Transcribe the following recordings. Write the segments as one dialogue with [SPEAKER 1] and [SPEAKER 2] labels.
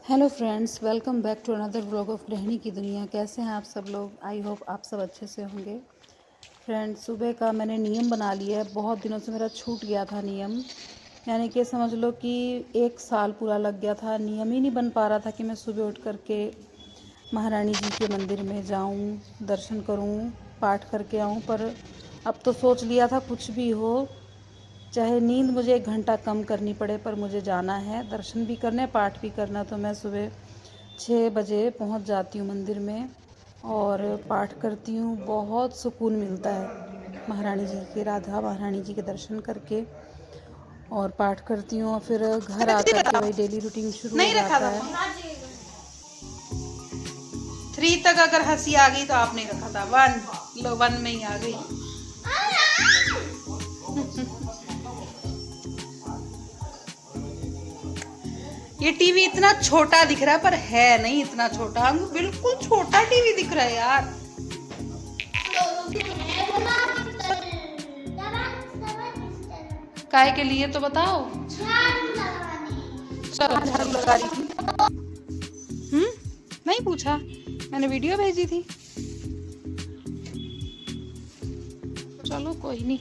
[SPEAKER 1] Hello friends, welcome back to another vlog of गृहिणी की दुनिया। कैसे हैं आप सब लोग? आई होप आप सब अच्छे से होंगे। फ्रेंड्स, सुबह का मैंने नियम बना लिया है। बहुत दिनों से मेरा छूट गया था नियम, यानी कि समझ लो कि 1 साल पूरा लग गया था। नियम ही नहीं बन पा रहा था कि मैं सुबह उठ करके महारानी जी के मंदिर में जाऊं, दर्शन करूं, पाठ करके आऊं। पर अब तो सोच लिया था कुछ भी हो, चाहे नींद मुझे 1 घंटा कम करनी पड़े, पर मुझे जाना है, दर्शन भी करने, पाठ भी करना। तो मैं सुबह 6 बजे पहुंच जाती हूँ मंदिर में और पाठ करती हूँ। बहुत सुकून मिलता है महारानी जी के, राधा महारानी जी के दर्शन करके और पाठ करती हूँ। और फिर घर आकर के वही डेली रूटीन शुरू हो
[SPEAKER 2] नहीं रखा
[SPEAKER 1] जाता
[SPEAKER 2] था
[SPEAKER 1] है।
[SPEAKER 2] फोन। 3 तक अगर हंसी आ गई तो आपने रखा था 1। लो 1 में ही आ गई। ये टीवी इतना छोटा दिख रहा है पर है नहीं इतना छोटा। हमको बिल्कुल छोटा टीवी दिख रहा है यार। काय के लिए तो बताओ। चलो झाड़ू लगा रही थी। नहीं पूछा, मैंने वीडियो भेजी थी। चलो कोई नहीं।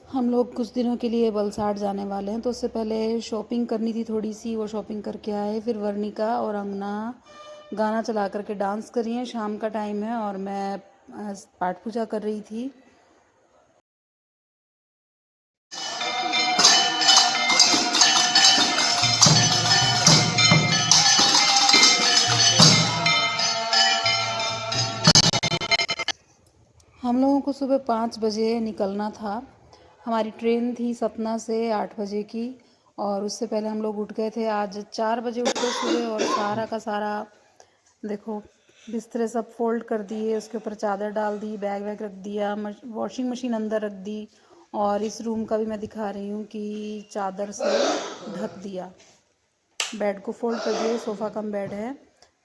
[SPEAKER 1] हम लोग कुछ दिनों के लिए वलसाड जाने वाले हैं, तो उससे पहले शॉपिंग करनी थी थोड़ी सी। वो शॉपिंग करके आए। फिर वर्णिका और अंगना गाना चला करके डांस कर रही हैं। शाम का टाइम है और मैं पाठ पूजा कर रही थी। हम लोगों को सुबह 5 बजे निकलना था। हमारी ट्रेन थी सतना से 8 बजे की, और उससे पहले हम लोग उठ गए थे। आज 4 बजे उठे सुबह, और सारा का सारा देखो बिस्तरे सब फोल्ड कर दिए, उसके ऊपर चादर डाल दी, बैग वैग रख दिया, वॉशिंग मशीन अंदर रख दी। और इस रूम का भी मैं दिखा रही हूँ कि चादर से ढक दिया। बेड को फोल्ड कर दिया, सोफ़ा कम बेड है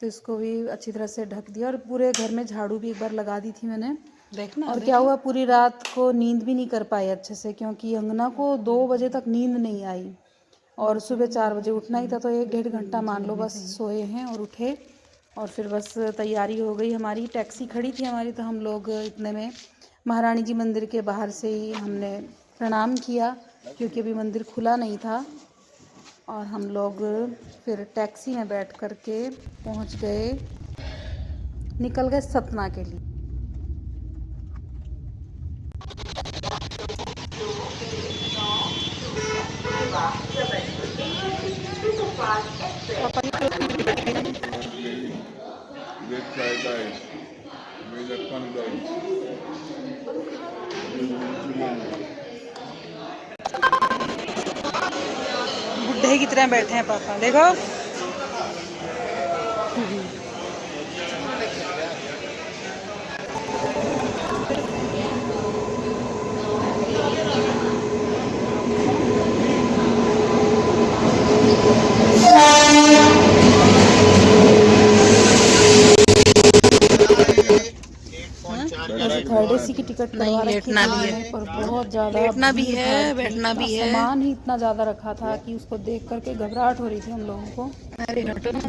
[SPEAKER 1] तो इसको भी अच्छी तरह से ढक दिया। और पूरे घर में झाड़ू भी एक बार लगा दी थी मैंने।
[SPEAKER 2] देखना
[SPEAKER 1] और क्या
[SPEAKER 2] देखना।
[SPEAKER 1] हुआ, पूरी रात को नींद भी नहीं कर पाई अच्छे से, क्योंकि अंगना को 2 बजे तक नींद नहीं आई और सुबह 4 बजे उठना ही था। तो 1-1.5 घंटा मान लो बस सोए हैं और उठे, और फिर बस तैयारी हो गई हमारी। टैक्सी खड़ी थी हमारी, तो हम लोग इतने में महारानी जी मंदिर के बाहर से ही हमने प्रणाम किया, क्योंकि अभी मंदिर खुला नहीं था। और हम लोग फिर टैक्सी में बैठ कर के पहुंच गए, निकल गए सतना के लिए।
[SPEAKER 2] बुढ़े की तरह बैठे हैं पापा, देखो।
[SPEAKER 1] वैसे थर्ड एसी की टिकट करवा रखी थी मैंने, पर बहुत ज़्यादा
[SPEAKER 2] लेटना भी
[SPEAKER 1] भीड़
[SPEAKER 2] है,
[SPEAKER 1] भाड़ थी।
[SPEAKER 2] बैठना भी है।
[SPEAKER 1] सामान ही इतना ज़्यादा रखा था कि उसको देख करके घबराहट हो रही थी हम लोगों को।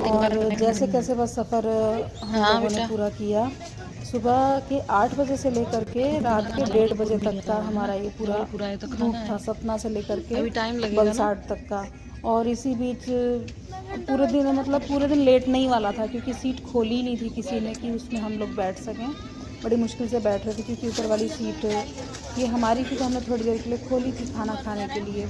[SPEAKER 1] और जैसे कैसे बस सफ़र हम
[SPEAKER 2] हाँ
[SPEAKER 1] लोगों ने
[SPEAKER 2] बेटा।
[SPEAKER 1] पूरा किया। सुबह के 8 बजे से लेकर के रात के 1:30 बजे तक का हमारा ये पूरा रूट था, सतना से लेकर के
[SPEAKER 2] अभी टाइम लगेगा ना।
[SPEAKER 1] वलसाड तक का। और इसी बीच पूरे दिन, मतलब पूरे दिन लेट नहीं वाला था, क्योंकि सीट खोली नहीं थी किसी ने कि उसमें हम लोग बैठ सकें। बड़ी मुश्किल से बैठ रहे थे, क्योंकि ऊपर वाली सीट ये हमारी थी, तो हमने थोड़ी देर के लिए खोली थी खाना खाने के लिए।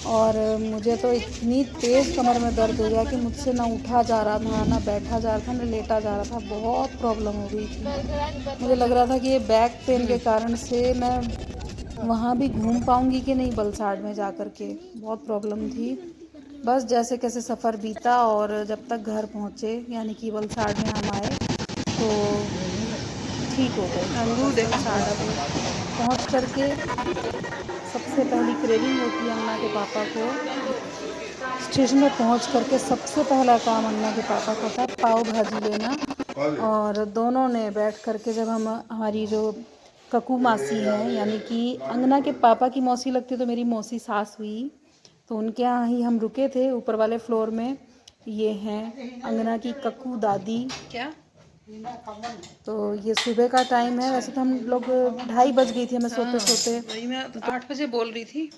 [SPEAKER 1] और मुझे तो इतनी तेज़ कमर में दर्द हो गया कि मुझसे ना उठा जा रहा था, ना बैठा जा रहा था, ना लेटा जा रहा था। बहुत प्रॉब्लम हो गई थी। मुझे लग रहा था कि ये बैक पेन के कारण से मैं वहाँ भी घूम पाऊँगी कि नहीं वलसाड में जा कर के। बहुत प्रॉब्लम थी। बस जैसे कैसे सफ़र बीता, और जब तक घर पहुँचे, यानी कि वलसाड में हम आए, तो ठीक हो गए।
[SPEAKER 2] अंगूर देखो सादा
[SPEAKER 1] पहुंच करके सबसे पहली क्रेविंग होती है अंगना के पापा को। स्टेशन पर पहुंच करके सबसे पहला काम अंगना के पापा का था पाव भाजी लेना। और दोनों ने बैठ करके, जब हम हमारी जो ककू मासी हैं, यानी कि अंगना के पापा की मौसी लगती तो मेरी मौसी सास हुई, तो उनके यहाँ ही हम रुके थे ऊपर वाले फ्लोर में। ये हैं अंगना की ककू दादी।
[SPEAKER 2] क्या?
[SPEAKER 1] तो ये सुबह का टाइम है, वैसे तो हम लोग 2:30 बज गई थी हमें सोते सोते।
[SPEAKER 2] वही मैं 8 बजे बोल रही थी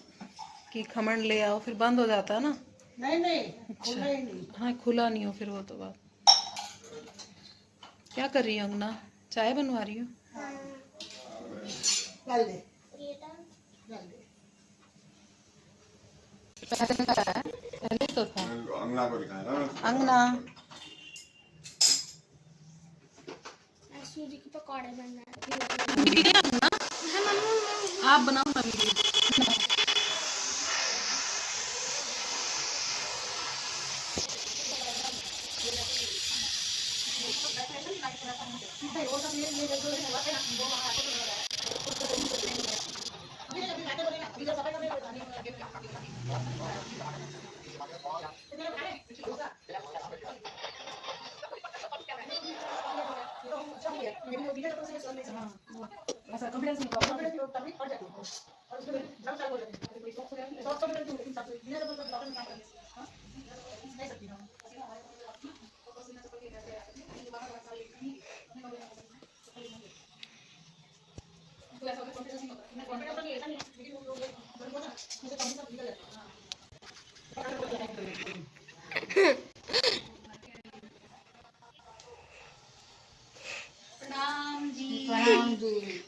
[SPEAKER 2] कि खमण ले आओ, फिर बंद हो जाता है ना।
[SPEAKER 3] नहीं
[SPEAKER 2] अच्छा, हाँ खुला नहीं हो फिर वो तो बात। क्या कर रही हो अंगना? चाय बनवा रही हो?
[SPEAKER 3] डाल दे।
[SPEAKER 2] पहले तो था
[SPEAKER 4] अंगना को दिखाया ना।
[SPEAKER 2] अंगना।
[SPEAKER 5] सूजी के पकौड़े बनना
[SPEAKER 2] आप बनाओ ना वीडियो।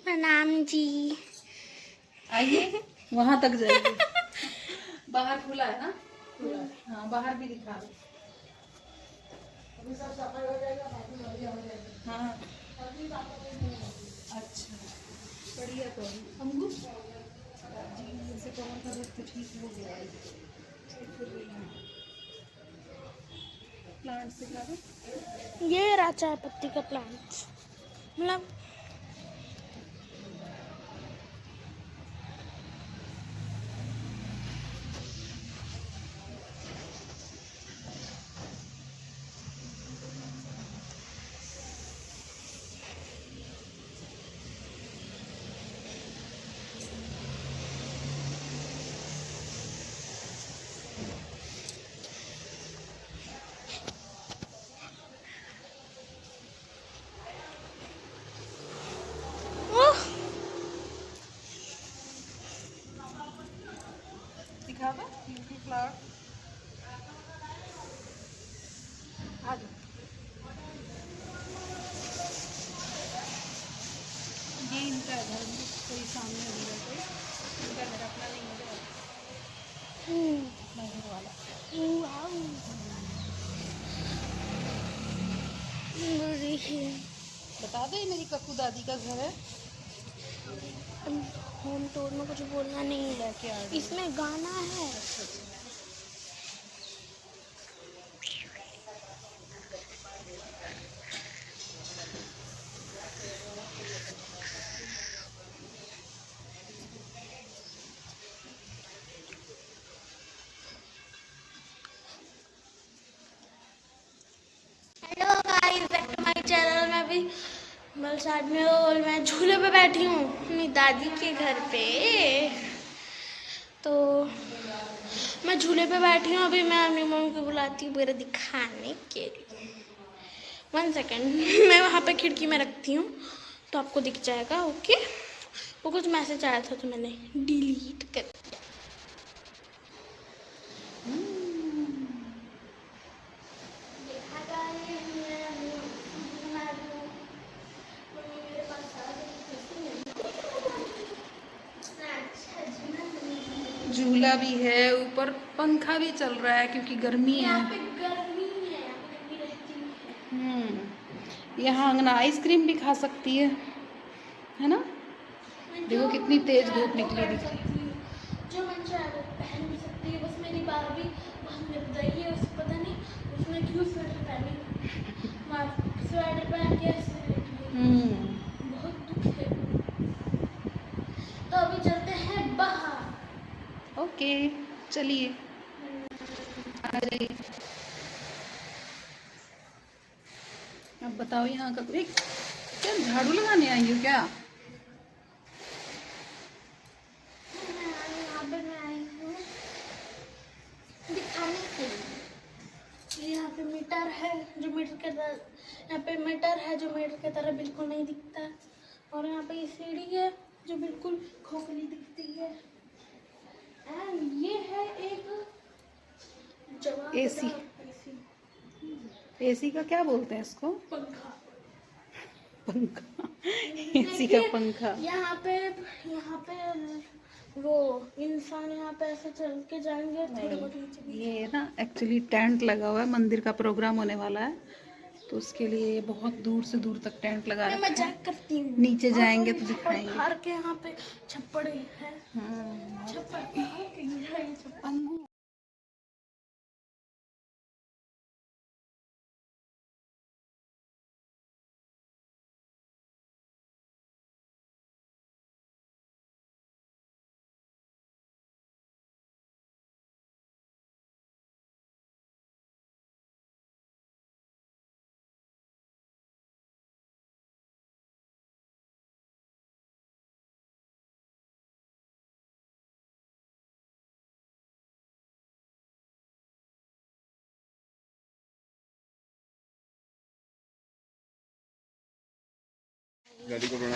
[SPEAKER 5] प्रणाम जी।
[SPEAKER 2] आइए वहां तक जाइए। बाहर खुला है ना? हाँ बाहर भी दिखा दो। हाँ अच्छा बढ़िया। तो अंगूर जी जैसे कमर का दर्द तो ठीक हो गया है। प्लांट्स दिखा दो।
[SPEAKER 5] ये रहा चाय पत्ती का प्लांट, मतलब
[SPEAKER 2] दिखा दो ब्यूटी फ्लावर। आ जाओ। ये इनका है घर में, कोई सामने नहीं है, कोई इनका घर अपना नहीं है, अपना घर वाला। बता दो ये मेरी ककू दादी का घर है।
[SPEAKER 5] होम टूर में कुछ बोलना नहीं है,
[SPEAKER 2] लेके आ रही
[SPEAKER 5] इसमें गाना है। Hello guys, back to my channel. मैं अभी वलसाड में हूँ और मैं झूले पे बैठी हूँ अपनी दादी के घर पे। तो मैं झूले पे बैठी हूँ, अभी मैं अपनी मम्मी को बुलाती हूँ मेरा दिखाने के लिए। 1 सेकेंड मैं वहाँ पे खिड़की में रखती हूँ तो आपको दिख जाएगा। ओके, वो कुछ मैसेज आया था तो मैंने डिलीट कर दिया।
[SPEAKER 2] झूला भी है, ऊपर पंखा भी चल रहा है क्योंकि गर्मी है।
[SPEAKER 5] यहाँ पे गर्मी है, यहाँ पे गर्मी रहती है।
[SPEAKER 2] यहाँ अंगना आइसक्रीम भी खा सकती है ना? देखो कितनी तेज धूप निकली दिख रही है।
[SPEAKER 5] जो मन चाहे वो पहन भी सकती है, बस मेरी बारबी बहुत निर्दयी है, उसे पता नहीं उसने क्यों स्वेटर पहनी। स्वेटर पहन के ऐसे बैठी है। तो अभी चलते हैं बाहर।
[SPEAKER 2] ओके चलिए आ जाइए। अब बताओ यहाँ का एक क्या झाड़ू लगाने आई हो क्या?
[SPEAKER 5] यहाँ पे मैं आई हूँ दिखाने के लिए। यहाँ पे मीटर है जो मीटर के तरह, यहाँ पे मीटर है जो मीटर की तरह बिल्कुल नहीं दिखता। और यहाँ पे ये सीढ़ी है जो बिल्कुल खोखली दिखती है। एंड ये है एक
[SPEAKER 2] एसी।
[SPEAKER 5] एसी
[SPEAKER 2] एसी का क्या बोलते हैं इसको?
[SPEAKER 5] पंखा।
[SPEAKER 2] पंखा। एसी का पंखा।
[SPEAKER 5] यहाँ पे वो इंसान यहाँ पे ऐसे चल के जाएंगे थोड़े बहुत नीचे।
[SPEAKER 2] ये ना एक्चुअली टेंट लगा हुआ है, मंदिर का प्रोग्राम होने वाला है तो उसके लिए बहुत दूर से दूर तक टेंट लगा
[SPEAKER 5] मैं
[SPEAKER 2] रखा है।
[SPEAKER 5] मजाक करती हूँ।
[SPEAKER 2] नीचे जाएंगे तो दिखाएंगे।
[SPEAKER 5] पहाड़ के यहाँ पे छप्पड़ है।
[SPEAKER 2] हाँ।
[SPEAKER 5] छप्पड़ है ये छप्पड़।
[SPEAKER 2] अंगूर।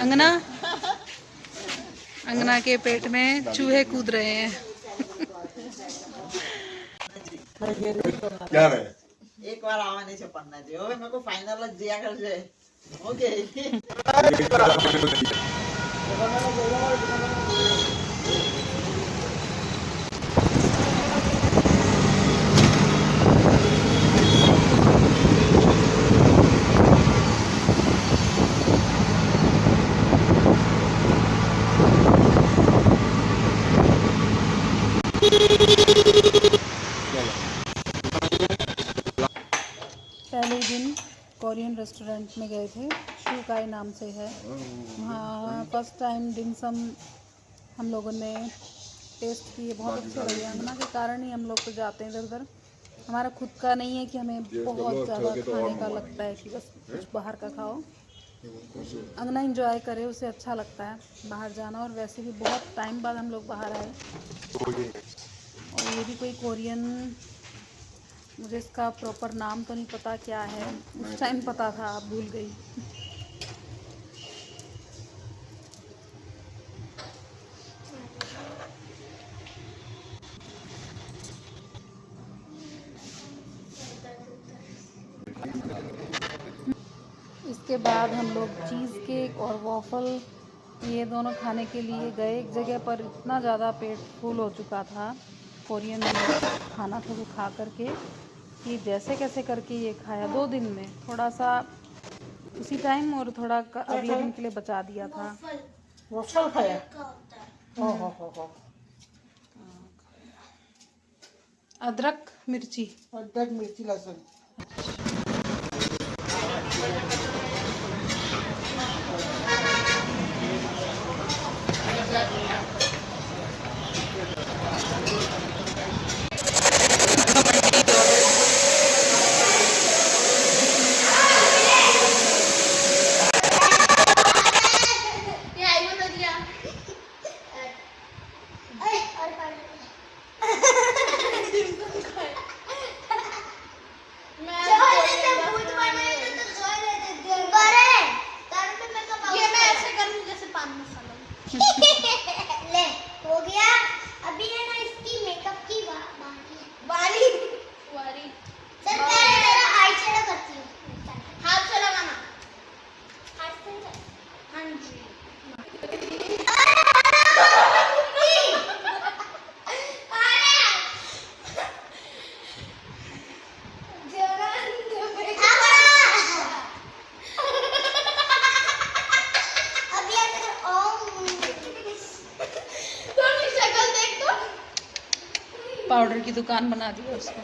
[SPEAKER 2] अंगना, अंगना के पेट में चूहे कूद रहे हैं।
[SPEAKER 3] क्या रहे?
[SPEAKER 4] एक बार आवाने से पढ़ना चाहिए। ओए मेरे को फाइनल दिया कर दे। ओके।
[SPEAKER 2] पहले दिन कोरियन रेस्टोरेंट में गए थे, शूकाई नाम से है वहाँ। फर्स्ट टाइम डिमसम हम लोगों ने टेस्ट किए, बहुत अच्छे लगे। अंगना के कारण ही हम लोग तो जाते हैं इधर उधर। हमारा खुद का नहीं है कि हमें बहुत ज़्यादा खाने का लगता है कि बस कुछ बाहर का खाओ। अंगना इंजॉय करे, उसे अच्छा लगता है बाहर जाना। और वैसे भी बहुत टाइम बाद हम लोग बाहर आए। और ये भी कोई कोरियन, मुझे इसका प्रॉपर नाम तो नहीं पता क्या है, उस टाइम पता था, अब भूल गई। इसके बाद हम लोग चीज़ केक और वॉफल ये दोनों खाने के लिए गए एक जगह पर। इतना ज़्यादा पेट फुल हो चुका था कोरियन खाना था वो खा करके कि जैसे कैसे करके ये खाया 2 दिन में। थोड़ा सा उसी टाइम और थोड़ा अगले दिन के लिए बचा दिया था।
[SPEAKER 4] वॉफल खाया।
[SPEAKER 5] का होता है।
[SPEAKER 4] हो।
[SPEAKER 2] अदरक मिर्ची।
[SPEAKER 4] अदरक मिर्ची लहसुन।
[SPEAKER 5] ये आई बता दिया। ये मैं ऐसे करूँ जैसे पान मसाला।
[SPEAKER 6] ले हो गया। अभी है ना इसकी मेकअप की बारी।
[SPEAKER 5] वारी
[SPEAKER 6] चल पहले मेरा आई शेडो करती हूँ।
[SPEAKER 5] हाथ से लगाना।
[SPEAKER 6] हाथ से कर।
[SPEAKER 5] हाँ जी।
[SPEAKER 6] अभी ऐसे ओम।
[SPEAKER 5] तो अपनी शक्ल देख तो।
[SPEAKER 2] पाउडर की दुकान बना दी है उसको।